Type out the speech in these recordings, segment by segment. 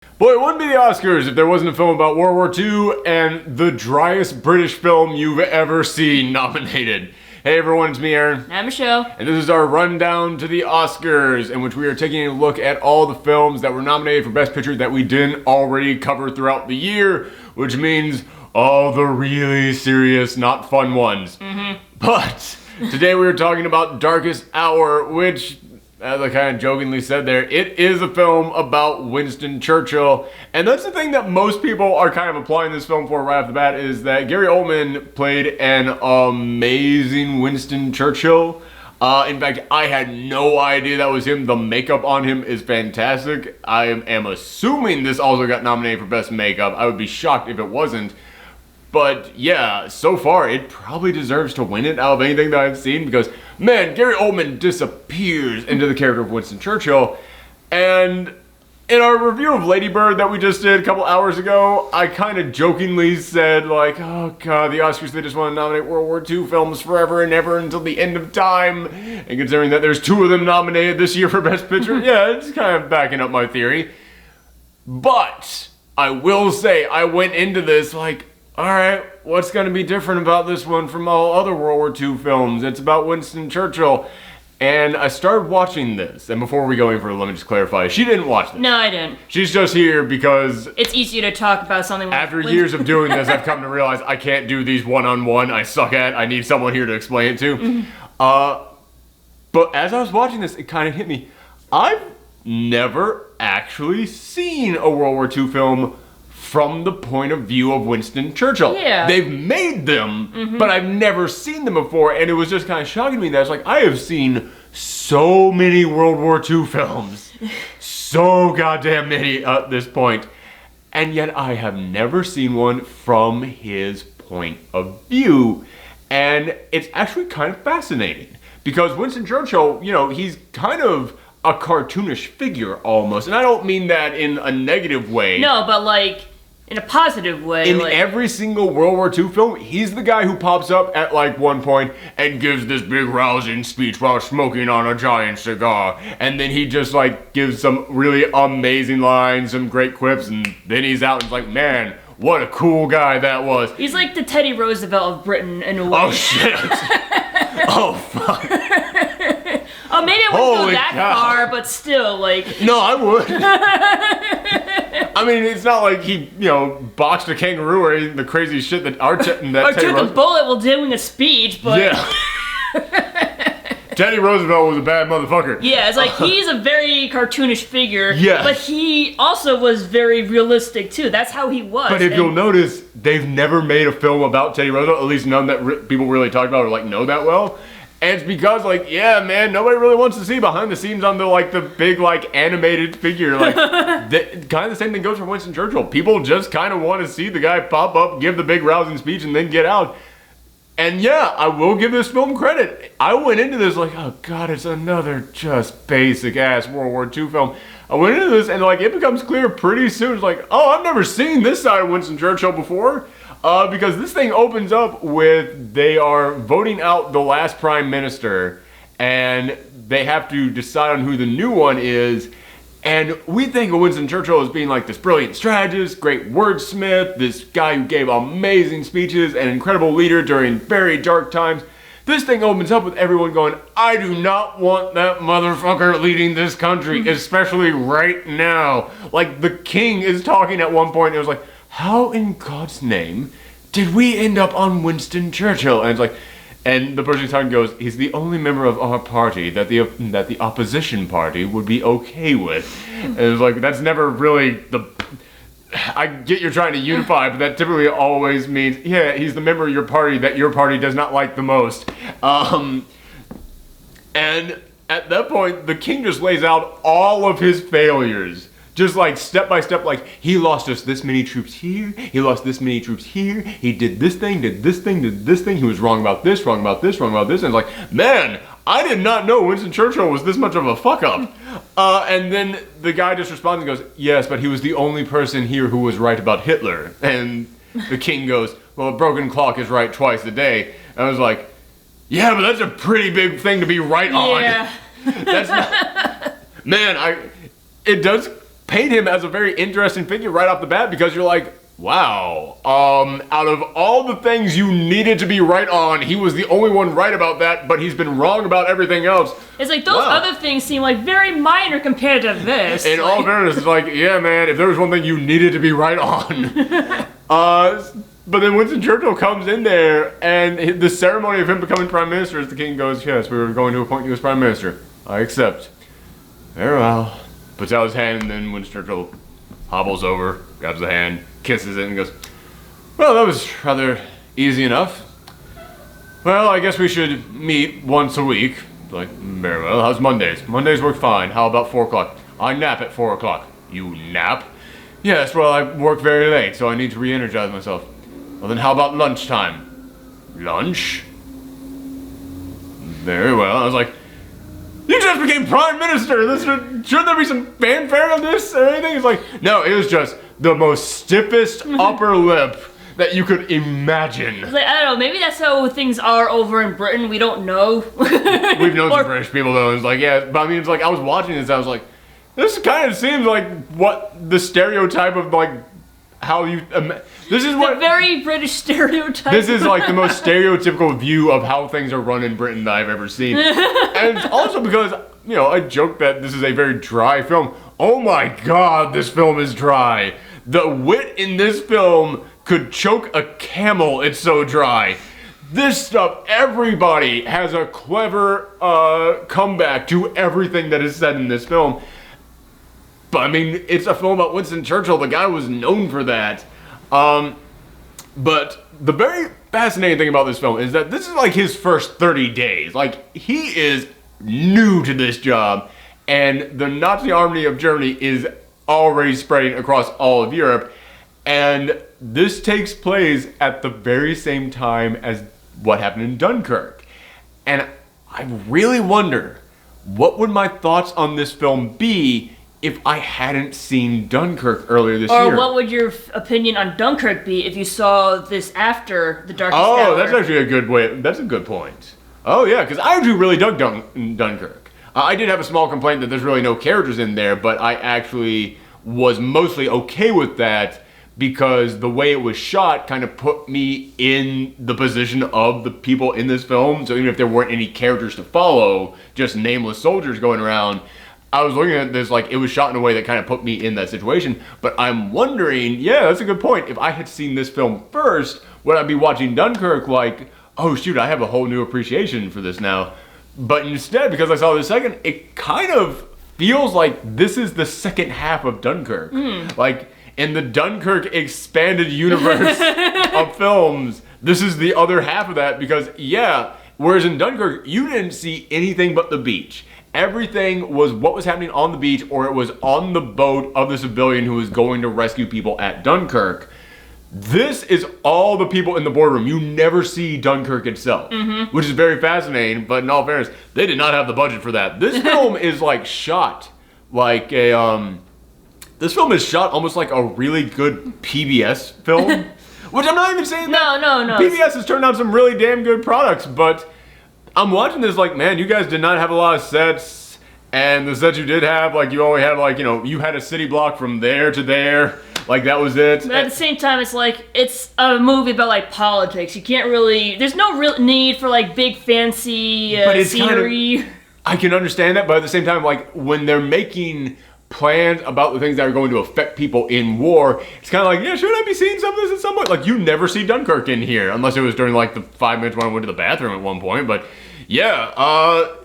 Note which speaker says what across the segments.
Speaker 1: Boy, it wouldn't be the Oscars if there wasn't a film about World War II and the driest British film you've ever seen nominated. Hey everyone, it's me, Aaron.
Speaker 2: I'm Michelle.
Speaker 1: And this is our rundown to the Oscars, in which we are taking a look at all the films that were nominated for Best Picture that we didn't already cover throughout the year, which means all the really serious, not fun ones. But today we are talking about Darkest Hour, which, as I kind of jokingly said there, it is a film about Winston Churchill. And that's the thing that most people are kind of applying this film for right off the bat, is that Gary Oldman played an amazing Winston Churchill. In fact, I had no idea that was him. The makeup on him is fantastic. I am assuming this also got nominated for Best Makeup. I would be shocked if it wasn't. But yeah, so far it probably deserves to win it out of anything that I've seen, because man, Gary Oldman disappears into the character of Winston Churchill. And in our review of Lady Bird that we just did a couple hours ago, I kind of jokingly said like, oh god, the Oscars, they just want to nominate World War II films forever and ever until the end of time. And considering that there's 2 of them nominated this year for Best Picture, yeah, it's kind of backing up my theory. But I will say, I went into this like, alright, what's going to be different about this one from all other World War II films? It's about Winston Churchill. And I started watching this, and before we go any further, let me just clarify, she didn't watch this.
Speaker 2: No, I didn't.
Speaker 1: She's just here because
Speaker 2: It's easier to talk about something
Speaker 1: after years of doing this, I've come to realize I can't do these one-on-one. I suck at it. I need someone here to explain it to. But as I was watching this, it kind of hit me. I've never actually seen a World War II film from the point of view of Winston Churchill.
Speaker 2: Yeah.
Speaker 1: They've made them, but I've never seen them before, and it was just kind of shocking to me that it's like, I have seen so many World War II films. So goddamn many at this point. And yet I have never seen one from his point of view. And it's actually kind of fascinating. Because Winston Churchill, you know, he's kind of a cartoonish figure almost. And I don't mean that in a negative way.
Speaker 2: No, but like, in a positive way.
Speaker 1: In
Speaker 2: like,
Speaker 1: every single World War II film, he's the guy who pops up at like one point and gives this big rousing speech while smoking on a giant cigar. And then he just like gives some really amazing lines, some great quips, and then he's out and it's like, man, what a cool guy that was.
Speaker 2: He's like the Teddy Roosevelt of Britain in a way.
Speaker 1: Oh shit. Oh fuck.
Speaker 2: Oh, maybe I wouldn't go
Speaker 1: Holy
Speaker 2: that
Speaker 1: cow.
Speaker 2: far, but still, like...
Speaker 1: No, I would. I mean, it's not like he, you know, boxed a kangaroo or anything, the crazy shit that
Speaker 2: Or
Speaker 1: Teddy
Speaker 2: took a
Speaker 1: Roosevelt.
Speaker 2: bullet while doing a speech, but...
Speaker 1: Yeah. Teddy Roosevelt was a bad motherfucker.
Speaker 2: Yeah, it's like, he's a very cartoonish figure,
Speaker 1: Yeah.
Speaker 2: but he also was very realistic, too. That's how he was.
Speaker 1: But if you'll notice, they've never made a film about Teddy Roosevelt, at least none that people really talk about or like know that well. And it's because, like, yeah, man, nobody really wants to see behind the scenes on the big, like, animated figure. Like, kind of the same thing goes for Winston Churchill. People just kind of want to see the guy pop up, give the big rousing speech, and then get out. And yeah, I will give this film credit. I went into this like, oh god, it's another just basic-ass World War II film. I went into this and, like, it becomes clear pretty soon. It's like, oh, I've never seen this side of Winston Churchill before. Because this thing opens up with they are voting out the last prime minister, and they have to decide on who the new one is. And we think of Winston Churchill as being like this brilliant strategist, great wordsmith, this guy who gave amazing speeches, an incredible leader during very dark times. This thing opens up with everyone going, I do not want that motherfucker leading this country, especially right now. Like, the king is talking at one point, and it was like, how in God's name did we end up on Winston Churchill? And it's like, and the person talking goes, he's the only member of our party that the opposition party would be okay with. And it's like, that's never really the... I get you're trying to unify, but that typically always means, yeah, he's the member of your party that your party does not like the most. And at that point, the king just lays out all of his failures. Just like step by step, like he lost us this many troops here, he lost this many troops here, he did this thing, did this thing, did this thing, he was wrong about this, wrong about this, wrong about this, and it's like, man, I did not know Winston Churchill was this much of a fuck up. And then the guy just responds and goes, yes, but he was the only person here who was right about Hitler. And the king goes, well, a broken clock is right twice a day. And I was like, yeah, but that's a pretty big thing to be right on.
Speaker 2: Yeah.
Speaker 1: That's not... Man, it does paint him as a very interesting figure right off the bat, because you're like, wow, out of all the things you needed to be right on, he was the only one right about that, but he's been wrong about everything else.
Speaker 2: It's like, those other things seem like very minor compared to this.
Speaker 1: In all fairness, it's like, yeah, man, if there was one thing you needed to be right on. But then Winston Churchill comes in there, and the ceremony of him becoming Prime Minister is the king goes, yes, we were going to appoint you as Prime Minister. I accept. Very well. Puts out his hand, and then Winston Churchill hobbles over, grabs the hand, kisses it, and goes, well, that was rather easy enough. Well, I guess we should meet once a week. Like, very well. How's Mondays? Mondays work fine. How about 4 o'clock? I nap at 4 o'clock. You nap? Yes, well, I work very late, so I need to re-energize myself. Well, then how about lunchtime? Lunch? Very well. I was like, you just became Prime Minister! Shouldn't there be some fanfare on this or anything? It's like, no, it was just the most stiffest upper lip that you could imagine.
Speaker 2: It's like, I don't know, maybe that's how things are over in Britain, we don't know.
Speaker 1: We've known some British people though, it's like, yeah, but I mean, it's like, I was watching this, I was like, this kind of seems like what the stereotype of like, how you, this is what-
Speaker 2: the very British stereotype.
Speaker 1: This is like the most stereotypical view of how things are run in Britain that I've ever seen. And it's also because, you know, I joke that this is a very dry film. Oh my god, this film is dry. The wit in this film could choke a camel, it's so dry. This stuff, everybody has a clever comeback to everything that is said in this film. But I mean, it's a film about Winston Churchill, the guy was known for that. But the very fascinating thing about this film is that this is like his first 30 days. Like, he is new to this job, and the Nazi army of Germany is already spreading across all of Europe. And this takes place at the very same time as what happened in Dunkirk. And I really wonder, what would my thoughts on this film be if I hadn't seen Dunkirk earlier this year?
Speaker 2: Or what would your opinion on Dunkirk be if you saw this after The Darkest Hour?
Speaker 1: Oh, that's actually a good way. That's a good point. Oh yeah, because I actually really dug Dunkirk. I did have a small complaint that there's really no characters in there, but I actually was mostly okay with that because the way it was shot kind of put me in the position of the people in this film. So even if there weren't any characters to follow, just nameless soldiers going around, I was looking at this like it was shot in a way that kind of put me in that situation. But I'm wondering, yeah, that's a good point. If I had seen this film first, would I be watching Dunkirk like, oh shoot, I have a whole new appreciation for this now? But instead, because I saw this second, it kind of feels like this is the second half of Dunkirk. Like, in the Dunkirk expanded universe of films, this is the other half of that because, yeah, whereas in Dunkirk, you didn't see anything but the beach. Everything was what was happening on the beach or it was on the boat of the civilian who was going to rescue people at Dunkirk. This is all the people in the boardroom. You never see Dunkirk itself, which is very fascinating, but in all fairness, they did not have the budget for that. This film is like shot like a, this film is shot almost like a really good PBS film, which I'm not even saying that.
Speaker 2: No.
Speaker 1: PBS has turned out some really damn good products, but I'm watching this like, man, you guys did not have a lot of sets, and the sets you did have, like, you only had, like, you know, you had a city block from there to there, like, that was it.
Speaker 2: But at the same time, it's like, it's a movie about, like, politics. You can't really, there's no real need for, like, big fancy scenery.
Speaker 1: Kind of, I can understand that, but at the same time, like, when they're making plans about the things that are going to affect people in war, it's kind of like, yeah, should I be seeing some of this at some point? Like, you never see Dunkirk in here, unless it was during, like, the 5 minutes when I went to the bathroom at one point, but yeah,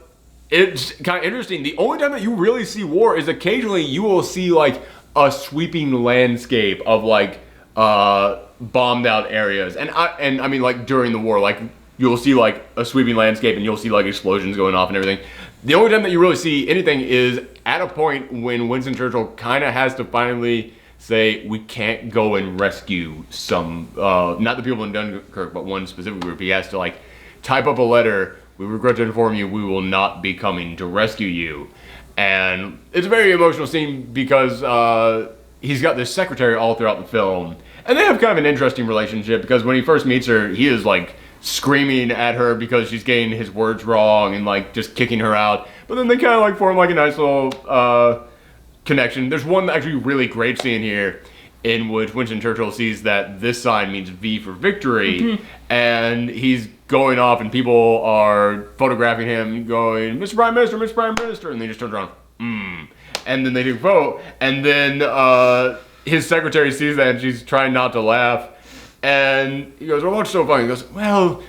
Speaker 1: it's kind of interesting. The only time that you really see war is occasionally you will see, like, a sweeping landscape of, like, bombed out areas, and I mean, like, during the war, like, you'll see, like, a sweeping landscape and you'll see, like, explosions going off and everything. The only time that you really see anything is at a point when Winston Churchill kind of has to finally say, we can't go and rescue some, not the people in Dunkirk, but one specific group. He has to, like, type up a letter, we regret to inform you, we will not be coming to rescue you. And it's a very emotional scene because he's got this secretary all throughout the film. And they have kind of an interesting relationship because when he first meets her, he is, like, screaming at her because she's getting his words wrong and, like, just kicking her out. But then they kind of, like, form, like, a nice little connection. There's one actually really great scene here in which Winston Churchill sees that this sign means V for victory, and he's going off, and people are photographing him, going, "Mr. Prime Minister, Mr. Prime Minister," and they just turn around, and then they do vote, and then his secretary sees that, and she's trying not to laugh, and he goes, "Well, what's so funny?" He goes, "Well,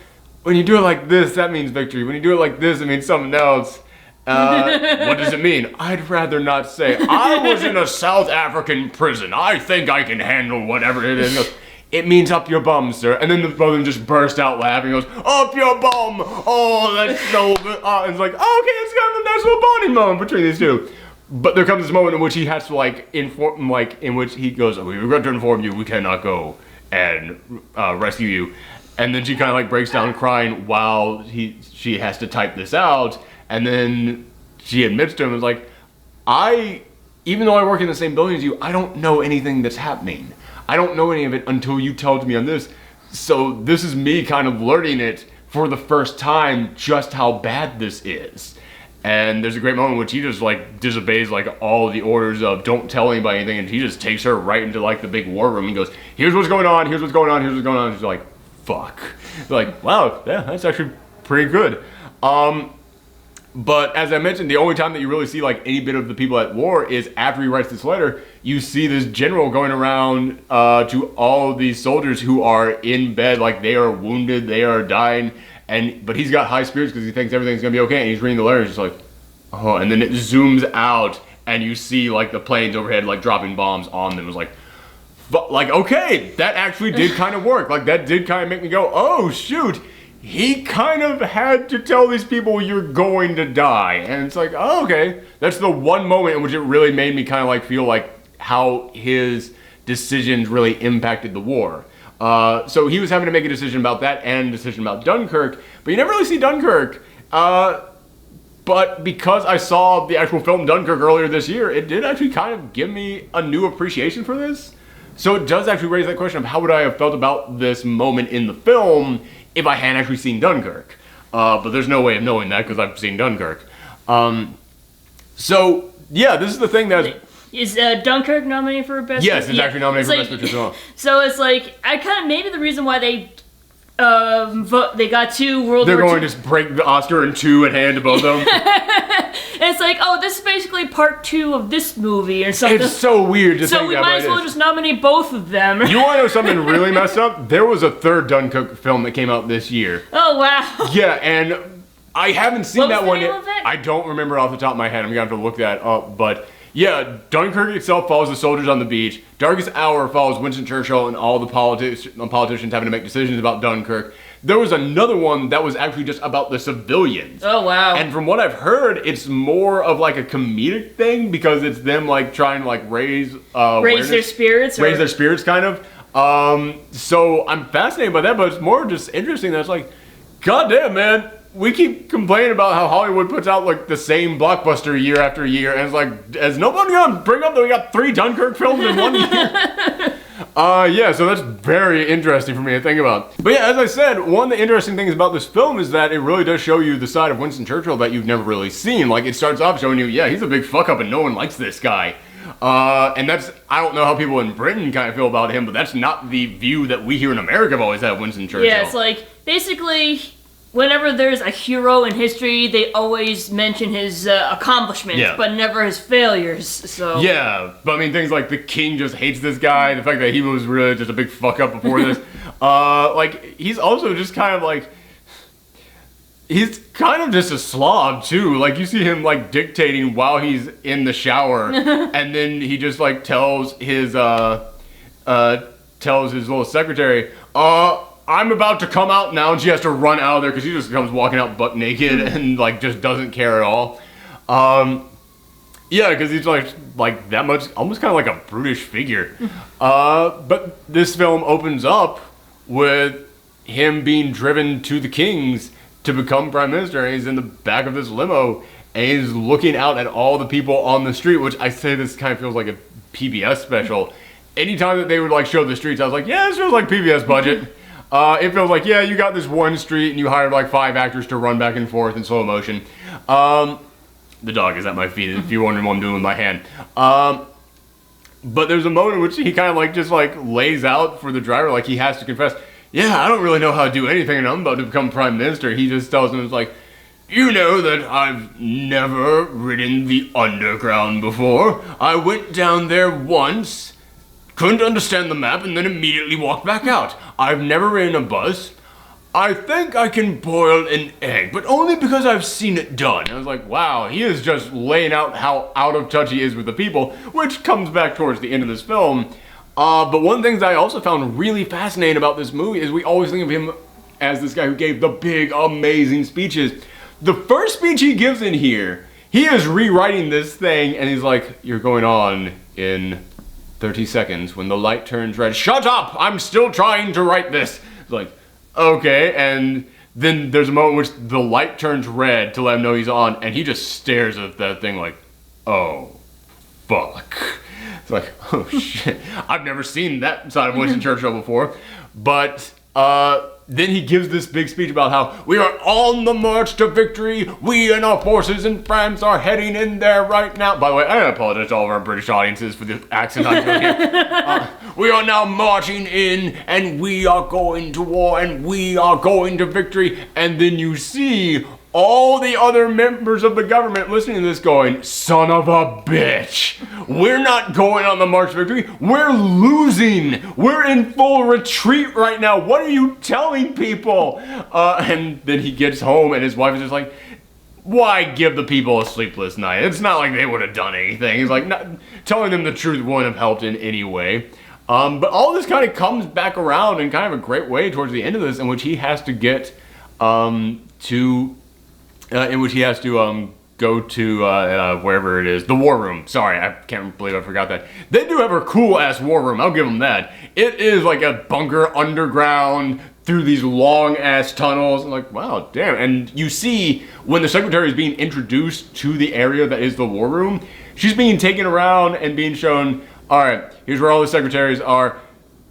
Speaker 1: when you do it like this, that means victory. When you do it like this, it means something else." What does it mean? I'd rather not say. I was in a South African prison. I think I can handle whatever it is. He goes, "It means up your bum, sir." And then the brother just burst out laughing. He goes, "Up your bum! Oh, that's so good." And it's like, oh, okay, it's kind of a nice little bonding moment between these two. But there comes this moment in which he has to inform, in which he goes, "We regret to inform you, we cannot go and rescue you." And then she kind of breaks down crying while she has to type this out. And then she admits to him, is like, even though I work in the same building as you, I don't know anything that's happening. I don't know any of it until you tell it to me on this. So this is me kind of learning it for the first time, just how bad this is. And there's a great moment in which he just disobeys all the orders of don't tell anybody anything, and he just takes her right into the big war room and goes, "Here's what's going on, here's what's going on, here's what's going on." She's like, "Fuck." Like, wow, yeah, that's actually pretty good. But as I mentioned, the only time that you really see any bit of the people at war is after he writes this letter. You see this general going around to all of these soldiers who are in bed, they are wounded, they are dying, but he's got high spirits because he thinks everything's gonna be okay. And he's reading the letter, and he's just like, oh, and then it zooms out, and you see the planes overhead dropping bombs on them. It was okay, that actually did kind of work. That did kind of make me go, oh shoot. He kind of had to tell these people you're going to die. And it's oh, okay. That's the one moment in which it really made me kind of feel how his decisions really impacted the war. So he was having to make a decision about that and a decision about Dunkirk. But you never really see Dunkirk. But because I saw the actual film Dunkirk earlier this year, it did actually kind of give me a new appreciation for this. So it does actually raise that question of how would I have felt about this moment in the film if I hadn't actually seen Dunkirk. But there's no way of knowing that because I've seen Dunkirk. So, yeah, this is the thing that...
Speaker 2: Is Dunkirk nominated for Best Picture?
Speaker 1: Yes, it's actually nominated for Best Picture as well.
Speaker 2: So it's I kind of... Maybe the reason why they they got two World War II...
Speaker 1: They're going to break the Oscar in two and hand to both of them.
Speaker 2: And it's oh, this is basically part two of this movie or something.
Speaker 1: It's so weird to think that.
Speaker 2: So we might as well just nominate both of them.
Speaker 1: You want to know something really messed up? There was a third Dunkirk film that came out this year.
Speaker 2: Oh, wow.
Speaker 1: Yeah, and I haven't seen that one yet.
Speaker 2: What was the name of it?
Speaker 1: I don't remember off the top of my head. I'm going to have to look that up. But yeah, Dunkirk itself follows the soldiers on the beach. Darkest Hour follows Winston Churchill and all the politicians having to make decisions about Dunkirk. There was another one that was actually just about the civilians.
Speaker 2: Oh, wow.
Speaker 1: And from what I've heard, it's more of a comedic thing because it's them trying to raise
Speaker 2: their spirits?
Speaker 1: Raise their spirits, kind of. So I'm fascinated by that, but it's more just interesting that it's God damn, man. We keep complaining about how Hollywood puts out the same blockbuster year after year, and it's is nobody gonna bring up that we got 3 Dunkirk films in 1 year? Yeah, so that's very interesting for me to think about. But yeah, as I said, one of the interesting things about this film is that it really does show you the side of Winston Churchill that you've never really seen. It starts off showing you, yeah, he's a big fuck up and no one likes this guy. And that's, I don't know how people in Britain kind of feel about him, but that's not the view that we here in America have always had of Winston Churchill.
Speaker 2: Yeah, it's basically... Whenever there's a hero in history, they always mention his accomplishments, but never his failures. So
Speaker 1: yeah, but I mean things like the king just hates this guy, the fact that he was really just a big fuck up before this. He's also just kind of he's kind of just a slob too. You see him dictating while he's in the shower, and then he just tells his little secretary, I'm about to come out now, and she has to run out of there because he just comes walking out butt naked and just doesn't care at all. Yeah, because he's that much, almost kind of a brutish figure. But this film opens up with him being driven to the King's to become prime minister, and he's in the back of this limo, and he's looking out at all the people on the street, which I say this kind of feels like a PBS special. Anytime that they would show the streets, I was yeah, this feels like PBS budget. It feels yeah, you got this one street and you hired 5 actors to run back and forth in slow motion. the dog is at my feet, if you're wondering what I'm doing with my hand. But there's a moment in which he kind of like just like lays out for the driver, like he has to confess, yeah, I don't really know how to do anything and I'm about to become prime minister. He just tells him, it's like, you know that I've never ridden the underground before. I went down there once, couldn't understand the map, and then immediately walked back out. I've never ridden a bus. I think I can boil an egg, but only because I've seen it done. I was like, wow, he is just laying out how out of touch he is with the people, which comes back towards the end of this film. But one of the things I also found really fascinating about this movie is we always think of him as this guy who gave the big, amazing speeches. The first speech he gives in here, he is rewriting this thing, and he's like, you're going on in 30 seconds when the light turns red. Shut up! I'm still trying to write this. It's like, okay, and then there's a moment in which the light turns red to let him know he's on, and he just stares at that thing like, oh, fuck. It's like, oh shit. I've never seen that side of Winston Churchill before. But then he gives this big speech about how we are on the march to victory. We and our forces in France are heading in there right now. By the way, I apologize to all of our British audiences for the accent I'm doing here. We are now marching in, and we are going to war, and we are going to victory. And then you see all the other members of the government listening to this going, son of a bitch, we're not going on the march to victory, we're losing, we're in full retreat right now, what are you telling people? And then he gets home and his wife is just like, why give the people a sleepless night? It's not like they would have done anything. He's like, telling them the truth wouldn't have helped in any way. But all this kind of comes back around in kind of a great way towards the end of this, in which he has to get go to wherever it is, the war room. Sorry, I can't believe I forgot that. They do have a cool ass war room, I'll give them that. It is like a bunker underground through these long ass tunnels. I'm like, wow, damn. And you see when the secretary is being introduced to the area that is the war room, she's being taken around and being shown, all right, here's where all the secretaries are.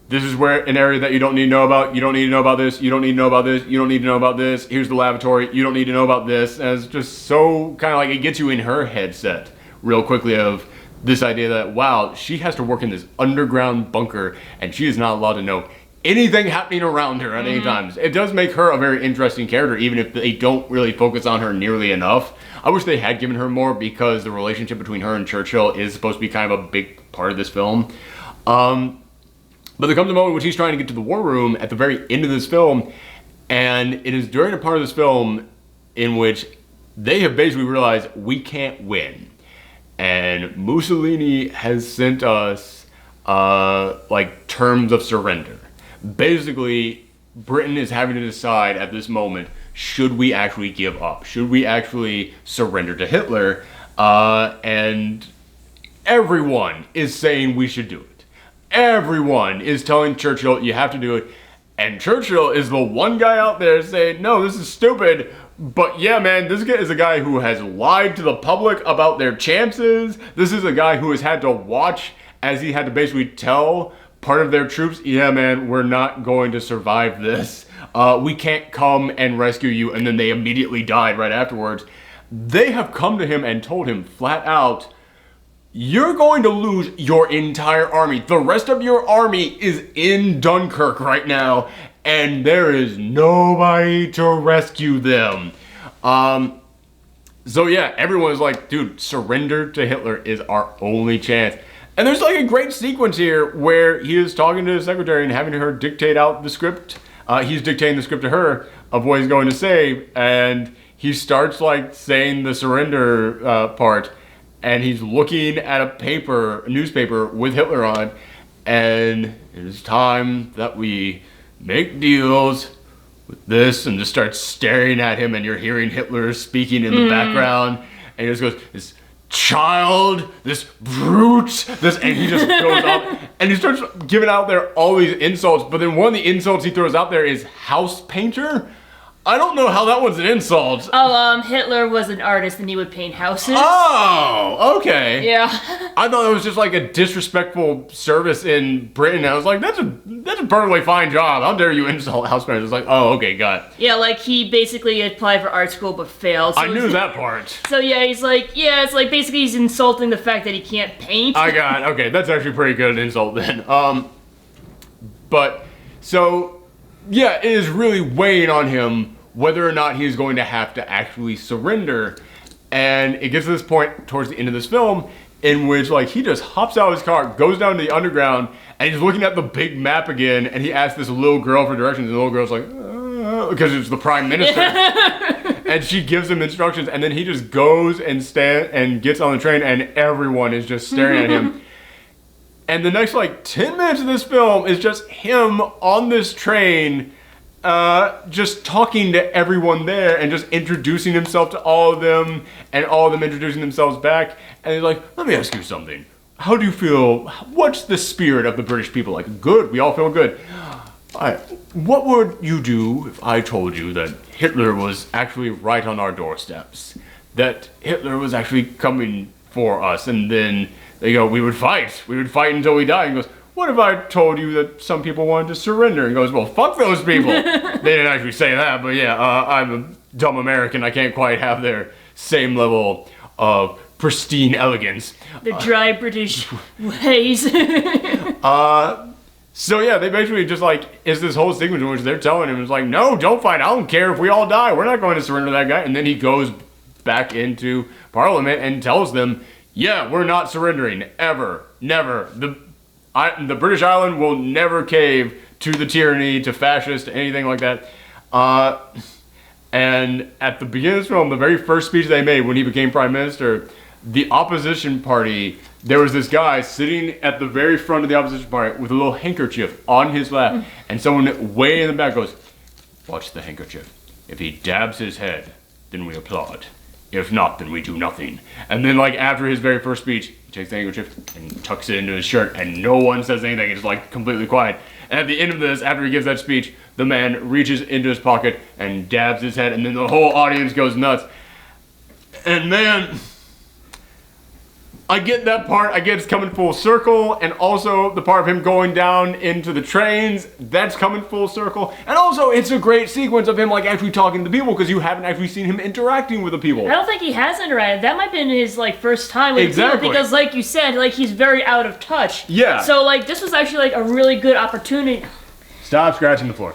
Speaker 1: This is where an area that you don't need to know about. You don't need to know about this. You don't need to know about this. You don't need to know about this. Here's the lavatory. You don't need to know about this. And it's just so kind of like it gets you in her headset real quickly of this idea that, wow, she has to work in this underground bunker and she is not allowed to know anything happening around her at any times. It does make her a very interesting character, even if they don't really focus on her nearly enough. I wish they had given her more because the relationship between her and Churchill is supposed to be kind of a big part of this film. But there comes a moment in which he's trying to get to the war room at the very end of this film, and it is during a part of this film in which they have basically realized we can't win. And Mussolini has sent us like terms of surrender. Basically, Britain is having to decide at this moment, should we actually give up? Should we actually surrender to Hitler? And everyone is saying we should do it. Everyone is telling Churchill, you have to do it. And Churchill is the one guy out there saying, no, this is stupid. But yeah, man, this guy is a guy who has lied to the public about their chances. This is a guy who has had to watch as he had to basically tell part of their troops, yeah, man, we're not going to survive this. We can't come and rescue you. And then they immediately died right afterwards. They have come to him and told him flat out, you're going to lose your entire army. The rest of your army is in Dunkirk right now, and there is nobody to rescue them. So yeah, everyone's like, dude, surrender to Hitler is our only chance. And there's like a great sequence here where he is talking to his secretary and having her dictate out the script. He's dictating the script to her of what he's going to say, and he starts like saying the surrender part. And he's looking at a newspaper with Hitler on, and it is time that we make deals with this, and just starts staring at him, and you're hearing Hitler speaking in the background, and he just goes, this child, this brute, this, and he just goes up, and he starts giving out there all these insults, but then one of the insults he throws out there is house painter. I don't know how that was an insult.
Speaker 2: Oh, Hitler was an artist and he would paint houses.
Speaker 1: Oh, okay.
Speaker 2: Yeah.
Speaker 1: I thought it was just like a disrespectful service in Britain. I was like, that's a perfectly fine job. How dare you insult house painters? It's like, oh, okay, got it.
Speaker 2: Yeah, like he basically applied for art school but failed. So
Speaker 1: I knew that part.
Speaker 2: So yeah, he's like, it's like basically he's insulting the fact that he can't paint.
Speaker 1: I got it. Okay, that's actually pretty good insult then. But so yeah, it is really weighing on him whether or not he's going to have to actually surrender. And it gets to this point towards the end of this film in which like he just hops out of his car, goes down to the underground, and he's looking at the big map again, and he asks this little girl for directions, and the little girl's like, because it's the prime minister. And she gives him instructions, and then he just goes and gets on the train, and everyone is just staring at him. And the next like 10 minutes of this film is just him on this train, just talking to everyone there and just introducing himself to all of them and all of them introducing themselves back. And he's like, let me ask you something. How do you feel? What's the spirit of the British people like? Good. We all feel good. What would you do if I told you that Hitler was actually right on our doorsteps? That Hitler was actually coming for us, and then they go, we would fight. We would fight until we die. And he goes, what if I told you that some people wanted to surrender? And he goes, well, fuck those people. They didn't actually say that, but yeah, I'm a dumb American. I can't quite have their same level of pristine elegance.
Speaker 2: The dry British ways.
Speaker 1: So yeah, they basically just like, it's this whole sequence in which they're telling him, it's like, no, don't fight. I don't care if we all die. We're not going to surrender that guy. And then he goes back into Parliament and tells them, yeah, we're not surrendering, ever, never. The British Island will never cave to the tyranny, to fascist, anything like that. And at the beginning of this film, the very first speech they made when he became prime minister, the opposition party, there was this guy sitting at the very front of the opposition party with a little handkerchief on his lap, and someone way in the back goes, watch the handkerchief. If he dabs his head, then we applaud. If not, then we do nothing. And then like after his very first speech, he takes the handkerchief and tucks it into his shirt, and no one says anything. It's like completely quiet. And at the end of this, after he gives that speech, the man reaches into his pocket and dabs his head, and then the whole audience goes nuts. And man, I get that part. I get it's coming full circle, and also the part of him going down into the trains, that's coming full circle. And also, it's a great sequence of him like actually talking to the people, because you haven't actually seen him interacting with the people.
Speaker 2: I don't think he has interacted. That might have been his like first time with
Speaker 1: exactly.
Speaker 2: people, because like you said, like he's very out of touch.
Speaker 1: Yeah.
Speaker 2: So like this was actually like a really good opportunity.
Speaker 1: Stop scratching the floor.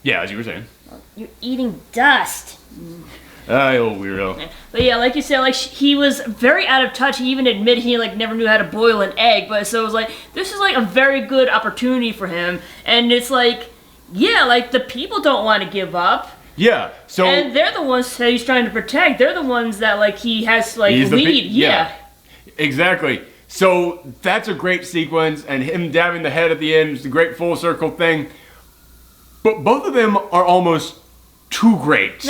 Speaker 1: Yeah, as you were saying.
Speaker 2: You're eating dust.
Speaker 1: Ah, you old weirdo.
Speaker 2: But yeah, like you said, like he was very out of touch. He even admitted he like never knew how to boil an egg. But so it was like this is like a very good opportunity for him, and it's like, yeah, like the people don't want to give up.
Speaker 1: Yeah. So
Speaker 2: and they're the ones that he's trying to protect. They're the ones that like he has to like lead. Yeah.
Speaker 1: Exactly. So that's a great sequence, and him dabbing the head at the end is a great full circle thing. But both of them are almost too great.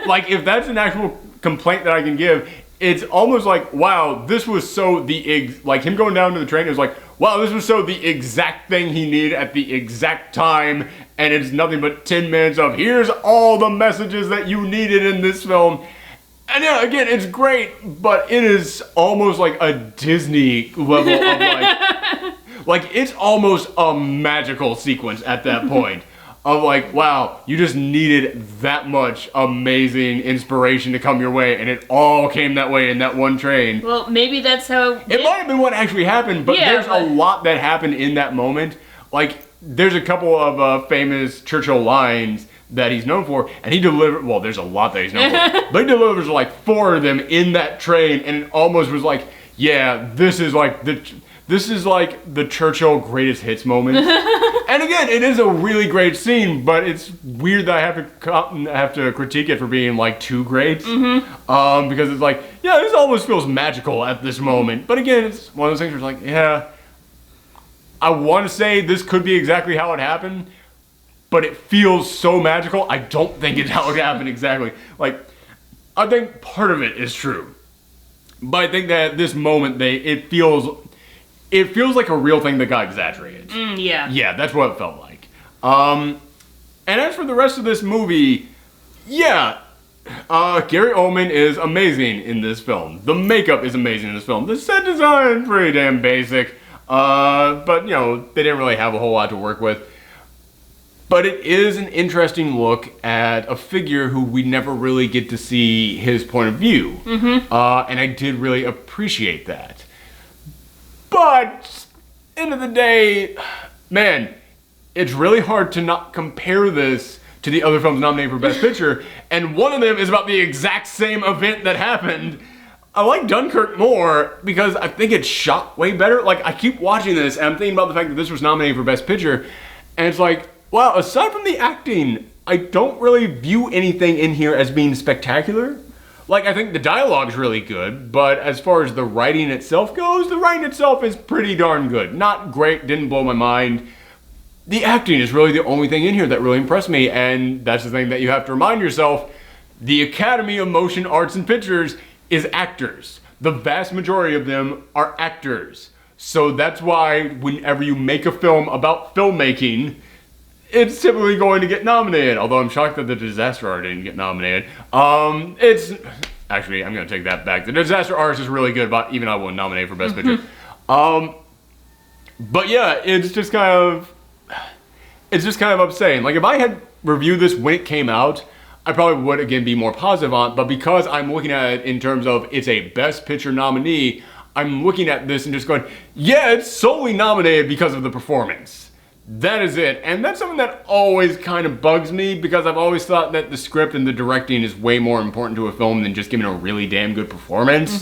Speaker 1: Like, if that's an actual complaint that I can give, it's almost like, wow, this was so like him going down to the train is like, wow, this was so the exact thing he needed at the exact time, and it's nothing but 10 minutes of here's all the messages that you needed in this film. And yeah, again, it's great, but it is almost like a Disney level of like it's almost a magical sequence at that point. Of like, wow, you just needed that much amazing inspiration to come your way, and it all came that way in that one train.
Speaker 2: Well, maybe that's how...
Speaker 1: It might have been what actually happened, but there's a lot that happened in that moment. Like, there's a couple of famous Churchill lines that he's known for, and he delivered... Well, there's a lot that he's known for. But he delivers like 4 of them in that train, and it almost was like, yeah, this is like the Churchill greatest hits moment. And again, it is a really great scene, but it's weird that I have to critique it for being like too great. Because it's like, yeah, this almost feels magical at this moment. But again, it's one of those things where it's like, yeah, I want to say this could be exactly how it happened, but it feels so magical. I don't think it's how it happened exactly. Like, I think part of it is true, but I think that at this moment it feels like a real thing that got exaggerated.
Speaker 2: Yeah.
Speaker 1: Yeah, that's what it felt like. And as for the rest of this movie, Yeah. Gary Oldman is amazing in this film. The makeup is amazing in this film. The set design, pretty damn basic. But, you know, they didn't really have a whole lot to work with. But it is an interesting look at a figure who we never really get to see his point of view. And I did really appreciate that. But, end of the day, man, it's really hard to not compare this to the other films nominated for Best Picture, and one of them is about the exact same event that happened. I like Dunkirk more because I think it's shot way better. Like, I keep watching this and I'm thinking about the fact that this was nominated for Best Picture, and it's like, wow, aside from the acting, I don't really view anything in here as being spectacular. Like, I think the dialogue's really good, but as far as the writing itself goes, the writing itself is pretty darn good. Not great, didn't blow my mind. The acting is really the only thing in here that really impressed me, and that's the thing that you have to remind yourself. The Academy of Motion Arts and Pictures is actors. The vast majority of them are actors. So that's why whenever you make a film about filmmaking, it's typically going to get nominated. Although I'm shocked that The Disaster Artist didn't get nominated. Actually, I'm going to take that back. The Disaster Artist is really good, but even I won't nominate for Best Picture. But yeah, it's just kind of upsetting. Like, if I had reviewed this when it came out, I probably would, again, be more positive on it. But because I'm looking at it in terms of it's a Best Picture nominee, I'm looking at this and just going, yeah, it's solely nominated because of the performance. That is it. And that's something that always kind of bugs me, because I've always thought that the script and the directing is way more important to a film than just giving a really damn good performance.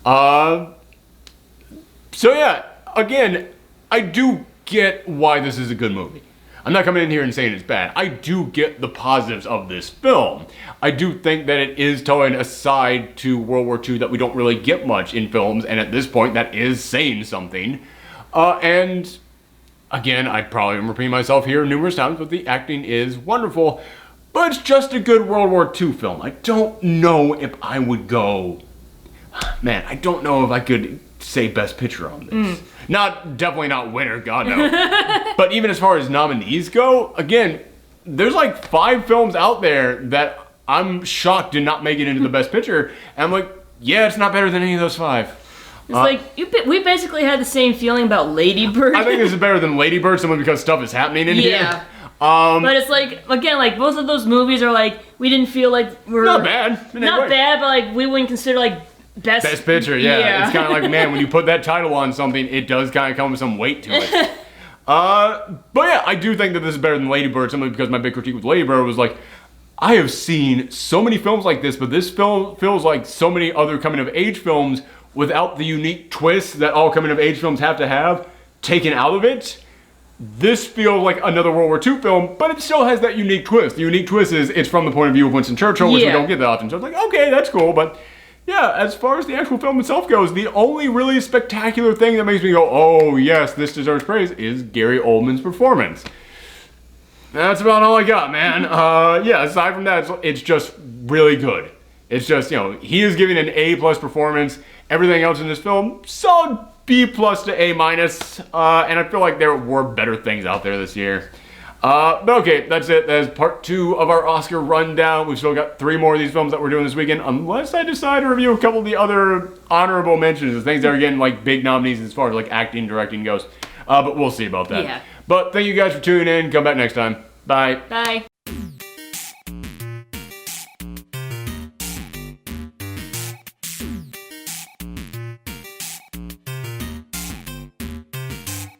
Speaker 1: So yeah, again, I do get why this is a good movie. I'm not coming in here and saying it's bad. I do get the positives of this film. I do think that it is telling a side to World War II that we don't really get much in films, and at this point that is saying something. And again, I probably am repeating myself here numerous times, but the acting is wonderful. But it's just a good World War II film. I don't know if I would go... Man, I don't know if I could say Best Picture on this. Definitely not winner, God no. But even as far as nominees go, again, there's like 5 films out there that I'm shocked did not make it into the Best Picture. And I'm like, yeah, it's not better than any of those 5.
Speaker 2: It's like, we basically had the same feeling about Lady Bird.
Speaker 1: I think this is better than Lady Bird, simply because stuff is happening in here.
Speaker 2: But it's like, again, like, both of those movies are like, we didn't feel like we're...
Speaker 1: Not bad.
Speaker 2: Not bad, but like, we wouldn't consider like Best
Speaker 1: Picture, yeah. It's kind of like, man, when you put that title on something, it does kind of come with some weight to it. But yeah, I do think that this is better than Lady Bird, simply because my big critique with Lady Bird was like, I have seen so many films like this, but this film feels like so many other coming-of-age films without the unique twists that all coming-of-age films have to have taken out of it. This feels like another World War II film, but it still has that unique twist. The unique twist is it's from the point of view of Winston Churchill, which we don't get that often. So it's like, okay, that's cool, but... yeah, as far as the actual film itself goes, the only really spectacular thing that makes me go, oh yes, this deserves praise, is Gary Oldman's performance. That's about all I got, man. Yeah, aside from that, it's just really good. It's just, you know, he is giving an A+ performance. Everything else in this film, solid B+ to A-. And I feel like there were better things out there this year. But okay, that's it. That is part 2 of our Oscar rundown. We've still got 3 more of these films that we're doing this weekend, unless I decide to review a couple of the other honorable mentions, the things that are getting like big nominees as far as like acting, directing goes. But we'll see about that. Yeah. But thank you guys for tuning in. Come back next time. Bye.
Speaker 2: Bye.